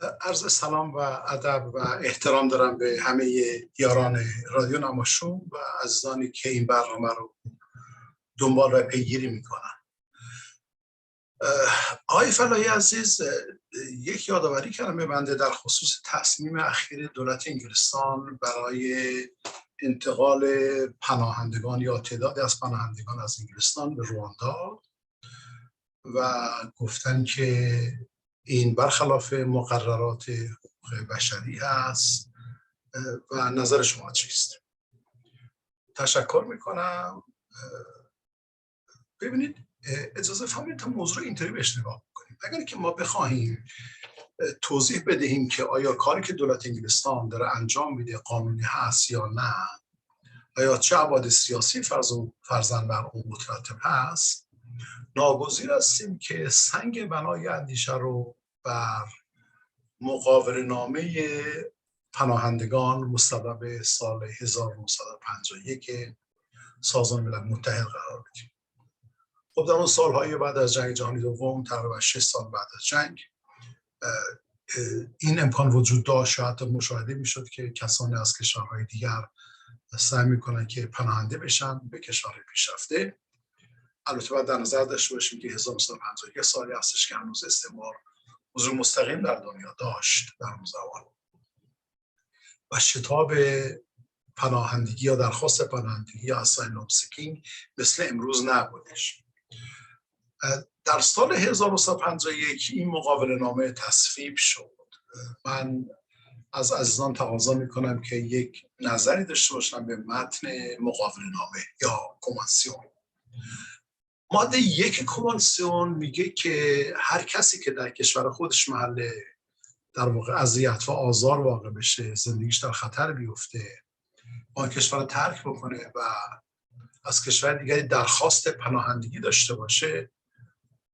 عرض سلام و ادب و احترام دارم به همه یاران رادیو نماشوم و عزیزانی که این برنامه رو دنبال و پیگیری میکنن. آقای فلاحی عزیز یک یادآوری کردم به بنده در خصوص تصمیم اخیر دولت انگلستان برای انتقال پناهندگان یا تعدادی از پناهندگان از انگلستان به رواندا و گفتن که این برخلاف مقررات حقوق بشری است و نظر شما چیست؟ تشکر میکنم. ببینید اجازه فرمایید تا موضوع اینطوری بهش نگاه بکنیم. اگر که ما بخواهیم توضیح بدهیم که آیا کاری که دولت انگلستان داره انجام میده قانونی هست یا نه، آیا چه ابعاد سیاسی فرضاً بر اون مترتب هست، ناگزیر هستیم که سنگ بنای اندیشه رو بر مقاوله‌نامه پناهندگان مصوب سال 1951 سازمان ملل متحد قرار بدیم. خب در اون سالهای بعد از جنگ جهانی دوم، تقریبا 6 سال بعد از جنگ، این امکان وجود داشت. شاید مشاهده میشد که کسانی از کشورهای دیگر سعی میکنن که پناهنده بشن به کشورهای پیشرفته. البته باید در نظر داشته باشیم که 1951 سالی هستش که هنوز استعمار حضور مستقیم در دنیا داشت در اون زمان و شتاب پناهندگی یا درخواست پناهندگی یا اسایلوم سیکینگ مثل امروز نبودش. در سال 1951 این مقاوله‌نامه تصویب شد. من از عزیزان تقاضا میکنم که یک نظری داشته باشم به متن مقاوله‌نامه یا کنوانسیون. ماده 1 کنوانسیون میگه که هر کسی که در کشور خودش محل در واقع اذیت و آزار واقع بشه، زندگیش در خطر بیفته، آن کشور رو ترک بکنه و از کشور دیگری درخواست پناهندگی داشته باشه،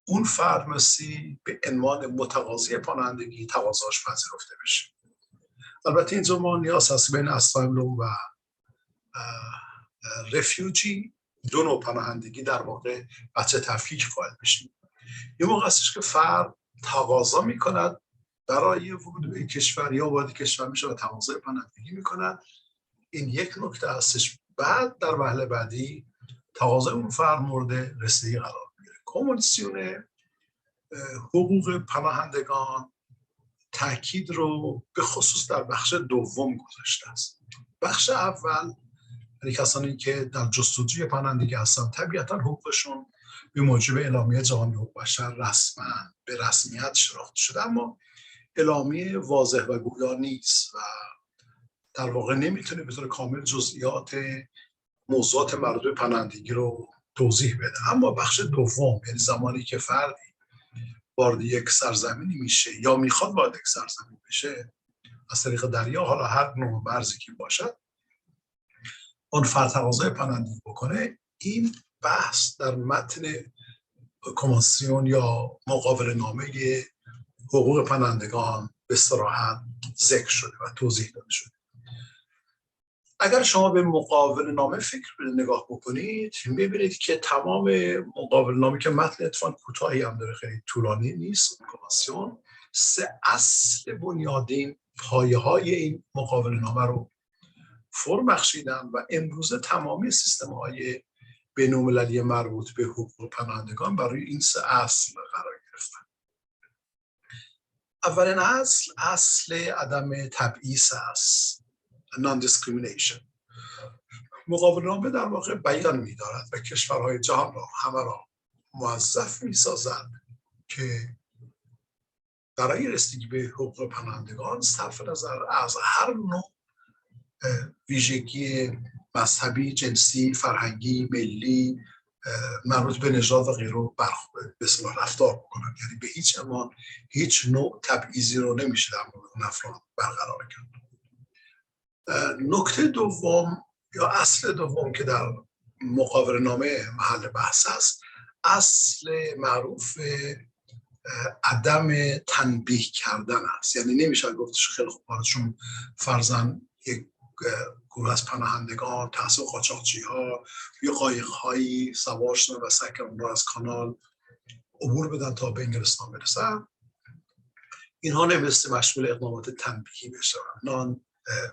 اون فرد مسیح به عنوان متقاضی پناهندگی تقاضاش پذیرفته بشه. البته اینجا ما نیاز هست بین اسایلوم و رفیوجی دو نوع پناهندگی در واقع بچه تفکیک قائل بشیم. یه موقع هستش که فرد تقاضا میکند برای ورود به کشور یا وارد کشور میشه و تقاضای پناهندگی میکند. این یک نکته هستش. بعد در مرحله بعدی تقاضای اون فرد مورد رسیدگی قرار میگیره. کنوانسیون حقوق پناهندگان تاکید رو به خصوص در بخش دوم گذاشته است. بخش اول، یعنی کسانی که در جستجوی پناهندگی هستن، طبیعتا حقوقشون به موجب اعلامیه جهانی حقوق بشر رسما به رسمیت شناخته شده، اما اعلامیه واضح و گویا نیست و در واقع نمیتونه به طور کامل جزئیات موضوعات مربوط به پناهندگی رو توضیح بده. اما بخش دوم، یعنی زمانی که فردی وارد یک سرزمینی میشه یا میخواد وارد یک سرزمین بشه از طریق دریا، حالا هر نوع مرزی که باشد، اون فرد تقاضای پناهندگی بکنه، این بحث در متن کنوانسیون یا مقاوله‌نامه حقوق پناهندگان به صراحت ذکر شده و توضیح داده شده. اگر شما به مقاوله‌نامه فکر نگاه بکنید، می‌بینید که تمام مقاوله‌نامه که متن اتفاقاً کوتاهی هم داره، خیلی طولانی نیست، کنوانسیون 3 اصل بنیادین، پایه‌های این مقاوله‌نامه رو فرم بخشیدن و امروزه تمامی سیستم‌های بین‌المللی مربوط به حقوق پناهندگان برای این 3 اصل قرار گرفتن. اولین اصل عدم تبعیض است، non-discrimination. مقاوله‌نامه در واقع بیان می‌دارد و کشورهای جهان را همه را موظف می‌سازد که برای رسیدگی به حقوق پناهندگان صرف نظر از هر نوع ویژگی مذهبی، جنسی، فرهنگی، ملی، مربوط به نژاد و غیره به اصطلاح رفتار بکنند. یعنی به هیچ عنوان هیچ نوع تبعیضی رو نمیشه در مورد اون افراد برقرار کرد. نکته دوم یا اصل دوم که در مقاوله‌نامه محل بحث است، اصل معروف عدم تنبیه کردن است. یعنی نمیشه گفتش خیلی خوب چون فرضاً یک گروه از پناهندگان تحت قاچاقچی‌ها یا قایق‌هایی سوار شدن و سعی کردن اون رو از کانال عبور بدن تا به انگلستان برسن، اینها نمیسته مشمول اقدامات تنبیهی بشن، نان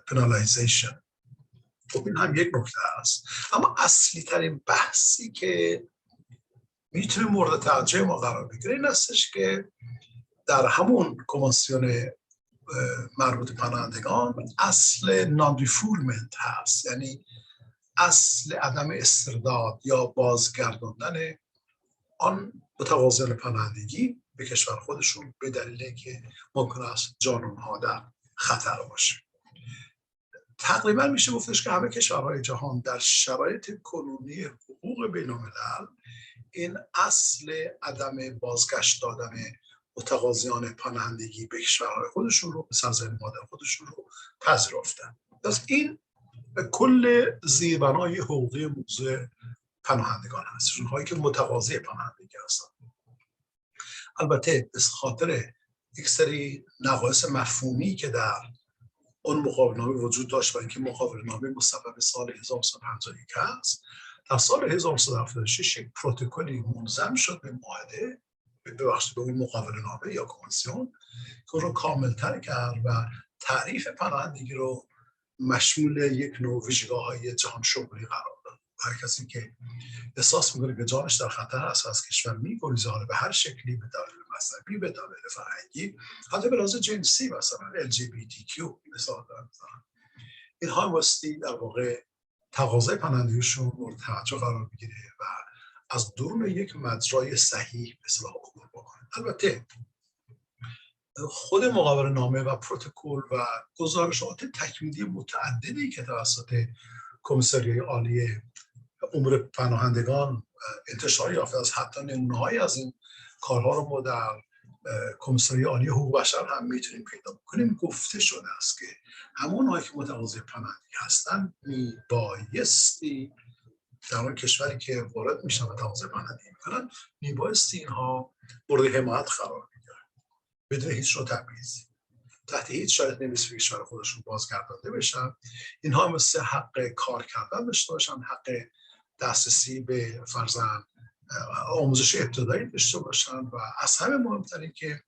پنالایزیشن. خب این هم یک نکته است. اما اصلی ترین بحثی که میتونه مورد توجه ما قرار بگیره این استش که در همون کنوانسیون مربوط پناهندگان اصل نان ریفولمنت هست، یعنی اصل عدم استرداد یا بازگرداندن آن متقاضیان پناهندگی به کشور خودشون به دلیلی که ممکن است جان اونها در خطر باشه. تقریبا میشه گفتش که همه کشورهای جهان در شرایط کنونی حقوق بین‌الملل این اصل عدم بازگشت دادن متقاضیان پناهندگی به کشورهای خودشون رو، به سرزمین مادر خودشون رو پذیرفتن. پس این کل زیربنای حقوقی موضوع پناهندگان هست، اونهایی که متقاضی پناهندگی هستن. البته به خاطر یک سری نقایص مفهومی که در اون مقابله‌نامه وجود داشت و اینکه مقابله‌نامه مصوب سال 1951 هست، در سال 1976 یک پروتکلی منظم شد به معاهده، ببخشید به اون مقابله‌نامه یا کنوانسیون که رو کامل‌تر کرد و تعریف پناهندگی رو مشمول یک نوع ویژگی‌های جهان شمولی قرار داد. هر کسی که احساس می‌کنه که جانش در خطر است و از کشور می‌گریزه، حالا به هر شکلی، به دلیل مذهبی، به دلیل فرهنگی، حتی به لحاظ جنسی، مثلا LGBTQ مثال دارم، اینها واسطی در واقع تقاضای پناهندگیشون مورد توجه قرار بگیره و از درون یک مجرای صحیح به اصطلاح عبور بکنه. البته خود مقابله‌نامه و پروتکل و گزارشات تکمیلی متعددی که توسط کمیسریای عالی امور پناهندگان انتشار یافته است، حتی نمونه‌هایی از این کارها رو ما در کمیسریای عالی حقوق بشر هم میتونیم پیدا بکنیم. گفته شده است که همونهایی که متقاضی پناهندگی هستن میبایستی در اون کشوری که وارد میشن و تقاضای پناهندگی میکنن میبایستی اینها مورد حمایت قرار بگیرن بدون هیچ نوع تبعیضی، تحت هیچ شرایط نمیشه کشور خودشون بازگردانده بشن. اینها مثل حق کار کردن داشته باشن، حق دسترسی به فرزند آموزش ابتدایی داشته باشن و از همه مهمتر این که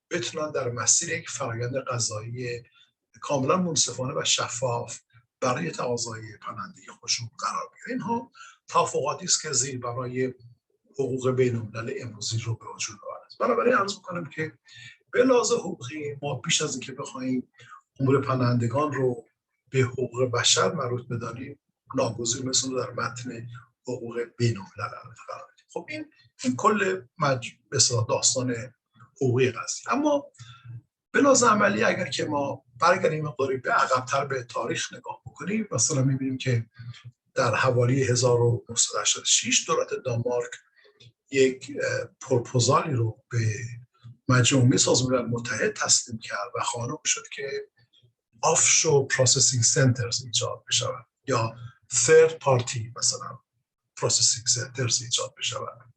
بتونن در مسیر یک فرآیند قضایی کاملا منصفانه و شفاف برای تقاضای پناهندگی خودشون قرار بگیرن. اینها توافقاتی است که زیربنای حقوق بین‌الملل امروزی رو به وجود آورد. بنابراین عرض می‌کنم که به لحاظ حقوقی ما بیش از اینکه بخوایم امور پناهندگان رو به حقوق بشر مربوط بدانیم، ناگزیر مثل در متن حقوق بین‌الملل قرار بدیم. خب این کل داستان حقوقی قضیه. اما به لحاظ عملی اگر که ما برگردیم مقداری به عقب‌تر به تاریخ نگاه بکنیم، مثلا می‌بینیم که در حوالی 1986 دولت دانمارک یک پروپوزالی رو به مجموعه سازمان ملل متحد تسلیم کرد و خواهان شد که آفشور پروسسینگ سنترز ایجاد بشود یا ثرد پارتی مثلا پروسسینگ سنترز ایجاد بشود،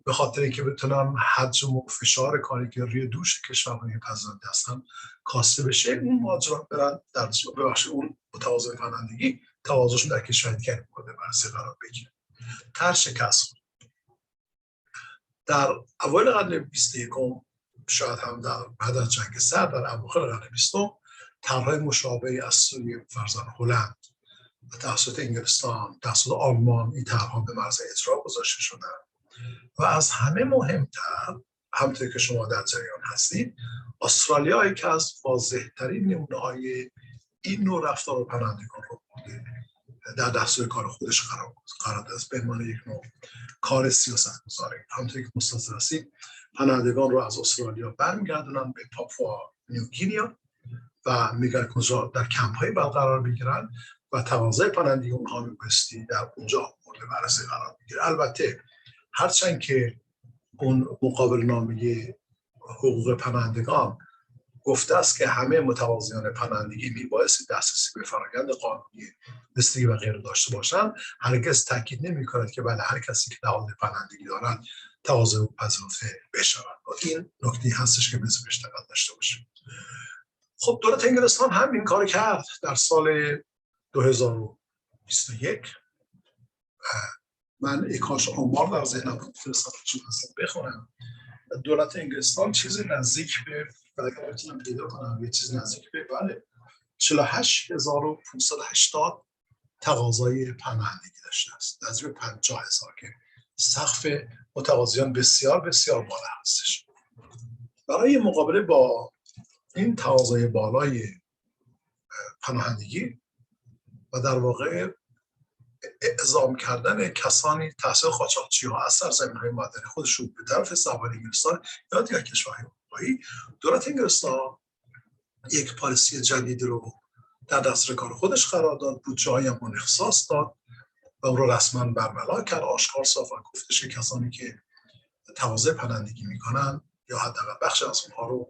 به خاطر اینکه بتونن حجم و فشار کاری که روی دوش کشورهای پذیرنده هستن کاسته بشه. اون مهاجران برن در ببخشید اون متقاضی پناهندگی تقاضاشون در کشور دیگری مورد بررسی قرار بگیره. طرح شکست در اوایل قرن 21 شاید هم در بعد از جنگ سرد در اواخر قرن 20 طرح‌های مشابهی از سوی فرزند هلند توسط انگلستان توسط آلمان این طرح‌ها به معرض اجرا گذاشته شدن و از همه مهمتر همونطور که شما در جریان هستید استرالیا یکی از واضح‌ترین نمونه‌های این نوع رفتار پناهندگان رو در دستور کار خودش قرار داده است به عنوان یک نوع کار سیاست‌گذاری. همونطور که مستحضر هستید پناهندگان رو از استرالیا برمیگردونن به پاپوا نیوگینیا و میگن کجا در کمپ‌های برقرار بگیرن و تقاضای پناهندگی اونها میبایستی در اونجا مورد بررسی قرار بگیره. البته هرچند که اون مقابله‌نامه حقوق پناهندگان گفته است که همه متقاضیان پناهندگی میبایستی دسترسی به فرآیند قانونی رسیدگی و غیره داشته باشند، هرگز تاکید نمی‌کند که بله هر کسی که تقاضای پناهندگی دارند تقاضای او پذیرفته بشود. این نکته هستش که بهش دقت داشته باشیم. خب دولت انگلستان هم این کار کرد. در سال 2021 من ایکاش آمار در ذهنم فرستادم بخونم. دولت انگلستان چیزی نزدیک به و اگر بتونم پیدا کنم یه چیز نزدیک به 48580 تقاضای پناهندگی داشته است، نزدیک به 50,000 که سقف متقاضیان بسیار بسیار بالا هستش. برای مقابله با این تقاضای بالای پناهندگی و در واقع اعزام کردن کسانی تحصیل قاچاقچی‌ها از سرزمین‌های مادری خودشون به طرف سواحل انگلستان یا دیگر کشورهای اروپایی، دولت انگلستان یک پالیسی جدیدی رو در دستور کار خودش قرار داد، بودجه‌های هم اختصاص داد و اون رو رسما برملا کرد، آشکار ساخت و گفتش که کسانی که تقاضای پناهندگی میکنن یا حداقل بخش از اونها رو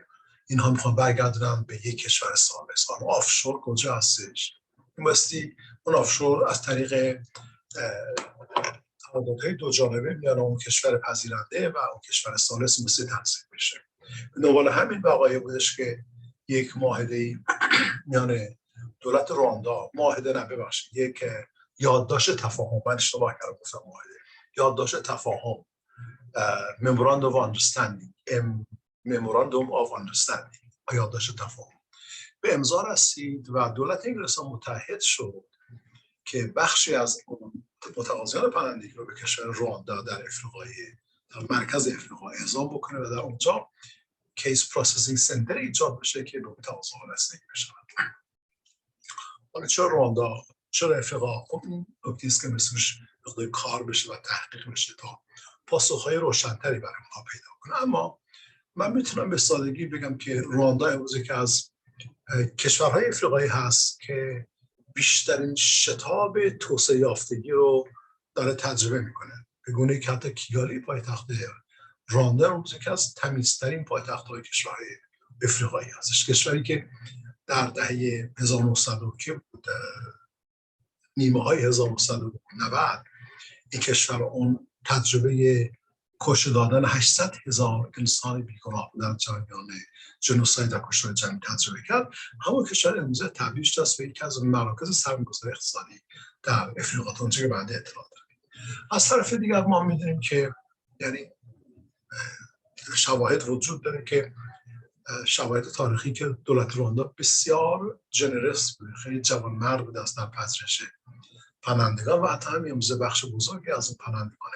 اینها میخوان برگردونن به یک کشور ثالث. اما آفشور کجا هستش؟ میبایستی اون آفشور از طریق قراردادهای دو جانبه میان اون کشور پذیرنده و اون کشور ثالث مثل تنظیم بشه. به دنبال همین وقایع بودش که یک معاهده میان دولت رواندا، یک یادداشت تفاهم، من اشتباه کردم گفتم معاهده، یادداشت تفاهم، Memorandum of Understanding، یادداشت تفاهم به امضا رسید و دولت انگلستان متحد شد که بخشی از متقاضیان پناهندگی رو به کشور رواندا در مرکز افریقا اعزام بکنه و در اونجا کیس پروسسینگ سنتر ایجاد بشه که به متقاضیان رسیدگی بشه. حالا چرا رواندا، چرا افریقا؟ خب این نکته است که مسئولش مقدار کار بشه و تحقیق بشه تا پاسخهای روشن‌تری برای ما پیدا کنه. اما من میتونم به سادگی بگم که رواندا امروز که از کشورهای افریقایی هست که بیشترین شتاب توسعه یافتگی رو داره تجربه میکنه، به گونه‌ای که حتی کیگالی پایتخت رواندا امروز که از تمیزترین پایتخت‌های کشورهای افریقایی هستش، کشوری که در دهه 1900 که بود، نیمه های 1990 این کشور اون تجربه کشته دادن 800,000 انسان بیگناه در جریان ژنوساید و کشتار جمعی تجربه کرد. همون کشور امروز تبدیل شده است به یکی از مراکز سرمایه‌گذاری اقتصادی در افریقا، تا اونجا که بنده اطلاع دارم. از طرف دیگر ما می‌دونیم که یعنی شواهد وجود داره که شواهد تاریخی که دولت رواندا بسیار جنرس بوده، خیلی جوانمرد بوده است در پذیرش پناهندگان و حتی هم امروز بخش بزرگی از اون پناهندگان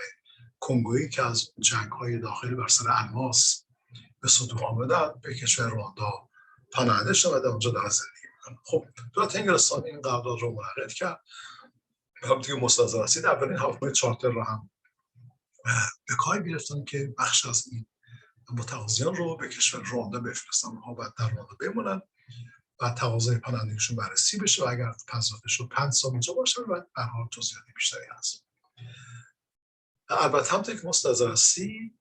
کنگویی که از جنگ‌های داخلی بر سر الماس به سطوح آمدن به کشور رواندا پناهنده شدن و در اونجا دارن زندگی میکنن. خب دولت انگلستان این قرارداد رو منعقد کرد و همونطور که مستحضر هستید اولین هواپیمای چارتر رو هم به کار گرفتن که بخش از این متقاضیان رو به کشور رواندا بفرستن، اونها باید در رواندا بمونن و تقاضای پناهندگیشون بررسی بشه و اگر پذیرفته شد 5 سال اونجا باشن و به هر حال توضیحات بیشتری هست. البته همونطور که مستحضر هستید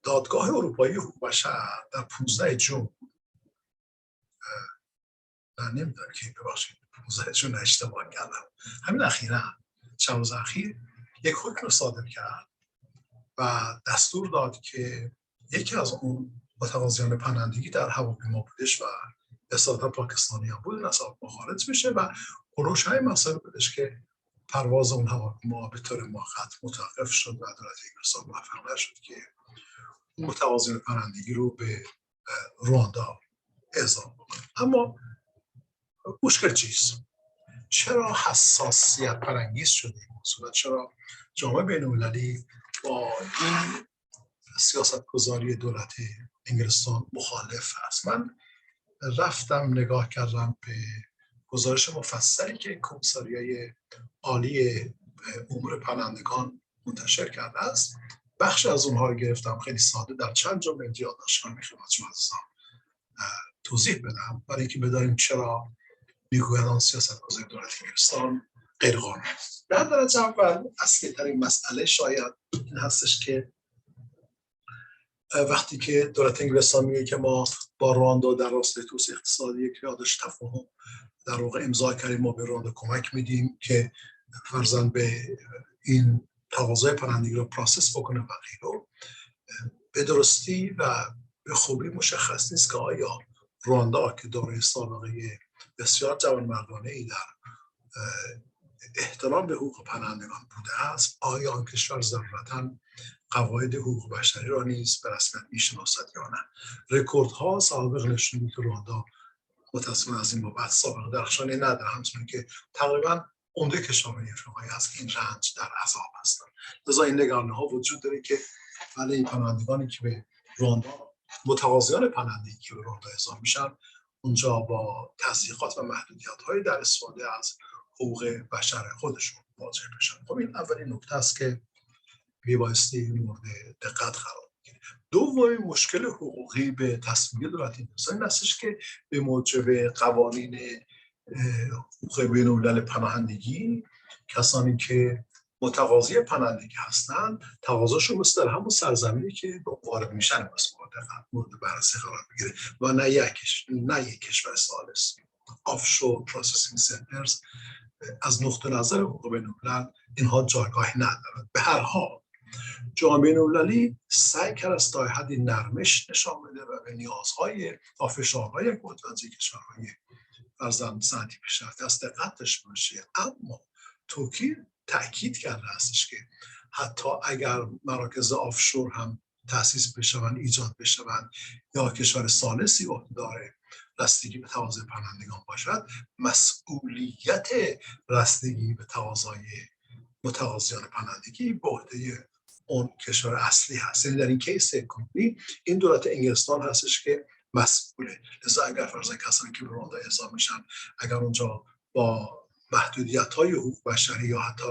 دادگاه اروپایی حقوق بشر در 15 جون نمیدونم که ببخشید 15 جون اشتباه کردم، همین اخیراً چند روز اخیر یک حکم رو صادر کرد و دستور داد که یکی از اون متقاضیان پناهندگی در هواپیما بودش و اصالتا پاکستانی هم بود، از هواپیما خارج بشه و روشنی مسئله بودش که پرواز اون هواپیما به طور موقت متوقف شد و دولت انگلستان موفق نشد که متقاضیان پناهندگی رو به رواندا اعزام بکنه. اما مشکل چیست؟ چرا حساسیت برانگیز شده این موضوع؟ چرا جامعه بین‌المللی با این سیاستگذاری دولت انگلستان مخالف است؟ من رفتم نگاه کردم به گزارش مفصلی که کمیساریای عالی امور پناهندگان منتشر کرده است. بخش از اونها رو گرفتم خیلی ساده در چند جمله یادداشت کنم خدمت شما عزیزان توضیح بدم برای اینکه بدانیم چرا میگویند سیاستگذاری دولت انگلستان غیر قانونی است. در درجه اول اصلی ترین مسئله شاید این هستش که وقتی که دولت انگلستان میگه که ما با رواندا در راستای توسعه اقتصادی یک یادداشت تفاهم در واقع امضا کردیم، ما به رواندا کمک میدیم که فرضاً به این تقاضای پناهندگی رو پروسس بکنه و غیره، به درستی و به خوبی مشخص نیست که آیا رواندا که دارای سابقه بسیار جوانمردانه‌ای در احترام به حقوق پناهندگان بوده است، آیا آن کشور ضرورتاً قواعد حقوق بشری را نیز به رسمیت میشناسد یا نه. رکوردها سابق نشون میده که رواندا متاسفانه از این بابت سابقه درخشانی نداره، همچنین که تقریبا عمده کشورهای افریقایی هست که این رنج در عذاب هستند. لذا این نگرانی‌ها وجود داره که ولی این پناهندگانی که به رواندا، متقاضیان پناهندگی که به رواندا اعزام میشن، اونجا با تضییقات و محدودیت‌های در استفاده از حقوق بشر خودشون مواجه بشن. خب این اولین نکته است که میبایستی مورد دقت قرار بگیره. دومین مشکل حقوقی به تصمیم دولت انگلستان این هستش که به موجب قوانین حقوق بین‌الملل پناهندگی، کسانی که متقاضی پناهندگی هستند تقاضاشون مثل در همون سرزمینی که وارد میشن مورد بررسی قرار بگیره و نه یک کشور ثالث. آفشور پروسسینگ سنترز از نقطه نظر حقوق بین‌الملل اینها جایگاهی ندارند. به هر حال جامعه بین‌المللی سعی کرده است تا حدی نرمش نشان بده و به نیازهای و فشارهای متوجه کشورهای فرزند صنعتی پیشرفته است دقت داشته باشه. اما تاکید کرده هستش که حتی اگر مراکز آفشور هم تأسیس بشوند، ایجاد بشوند یا کشور ثالثی عهدهدار رسیدگی به تقاضای پناهندگان باشد، مسئولیت رسیدگی به تقاضای متقاضیان پناهندگی به عهده اون کشور اصلی هست. یعنی در این کیس کنونی این دولت انگلستان هستش که مسئوله. لذا اگر فرضاً کسانی که به رواندا اعزام میشن اگر اونجا با محدودیت‌های حقوق بشری یا حتی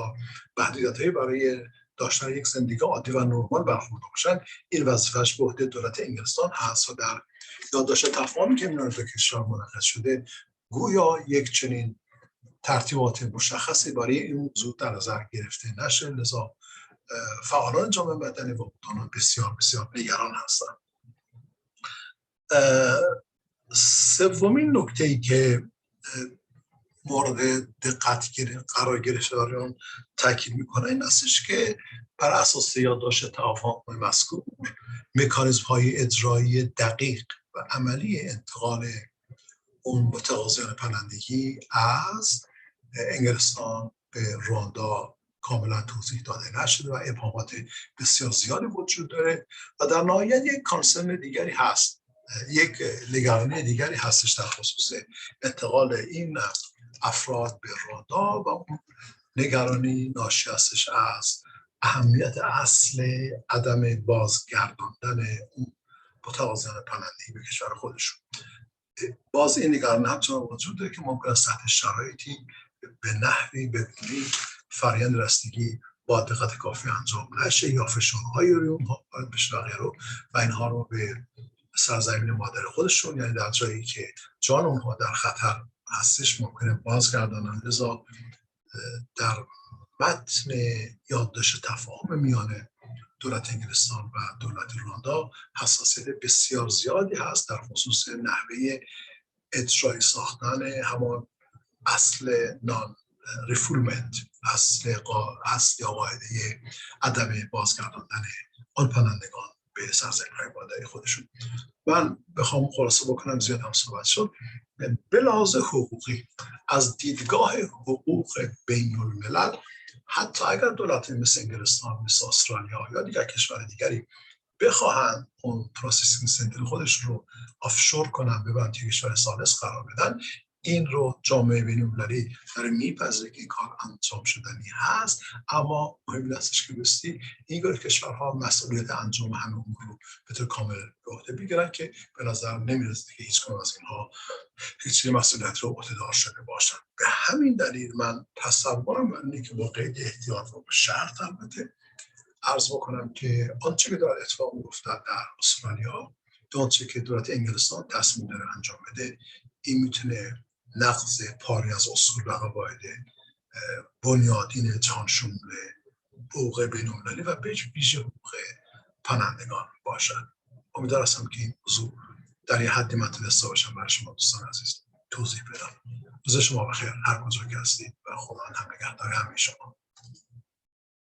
محدودیت‌های برای داشتن یک زندگی عادی و نرمال برخورد باشن، این وظیفه‌اش به عهده دولت انگلستان هست و در یادداشت تفاهمی که میان دو کشور منعقد شده گویا یک چنین ترتیبات مشخصی برای این موضوع در نظر گرفته نشه. لذا فعالان جامعه مدنی و مدنان بسیار بسیار نگران هستند. سومین نکته‌ای که مورد دقت قرار گرفته در آن تاکید میکنه این استش که بر اساس یادداشت تفاهم مذکور مکانیزم‌های اجرایی دقیق و عملی انتقال اون متقاضیان پناهندگی از انگلستان به رواندا کاملا توضیح داده نشده و ابهامات بسیار زیادی وجود داره و در نهایت یک کانسرن دیگری هست، یک نگرانی دیگری هستش در خصوص انتقال این افراد به رواندا و اون نگرانی ناشی هستش از اهمیت اصل عدم بازگرداندن اون متقاضیان پناهندگی به کشور خودشون. باز این نگرانی همچنان وجود داره که ممکن است تحت شرایطی به نحوی ببینی فرآیند رسیدگی با دقت کافی انجام نشه یا فشارهای روی اونها وارد بشه و غیره و اینها رو به سرزمین مادر خودشون، یعنی در جایی که جان اونها در خطر هستش، ممکنه بازگردانند. لذا در متن یادداشت تفاهم میان دولت انگلستان و دولت رواندا حساسیت بسیار زیادی هست در خصوص نحوه اجرایی ساختن همان اصل نان ریفولمنت، اصل یا قاعده عدم بازگرداندن آن پناهندگان به سرزمین‌های مادری خودشون. من بخوام خلاصه بکنم، زیاد هم صحبت شد، به لحاظ حقوقی از دیدگاه حقوق بین الملل حتی اگر دولت مثل انگلستان، مثل استرالیا یا دیگر کشور دیگری بخواهند اون پروسسینگ سنتر خودش رو آفشور کنن، ببرن توی کشور ثالث قرار بدن، این رو جامعه بین‌المللی داره میپذیره که این کار انجام شدنی هست. اما مهم این هستش که بسیاری این کشورها مسئولیت انجام همه اون رو به طور کامل به عهده بگیرن که به نظر نمیرسه که هیچ کدوم از اینها هیچ مسئولیت رو عهده‌دار شده باشن. به همین دلیل من تصورم اینه که با قید احتیاط و شرط البته عرض بکنم که آنچه که داره اتفاق میفته در استرالیا، آنچه که دولت انگلستان تصمیم داره انجام بده، این میتونه نقض پاری از اصول و قواعد بنیادین جهان شمول حقوق بین‌المللی و به ویژه حقوق پناهندگان باشد. امیدوار هستم که این موضوع در یه حدی من تونسته باشم برای شما دوستان عزیز توضیح بدم. روز شما بخیر هر کجا که هستید و خدا هم نگهدار همه شما.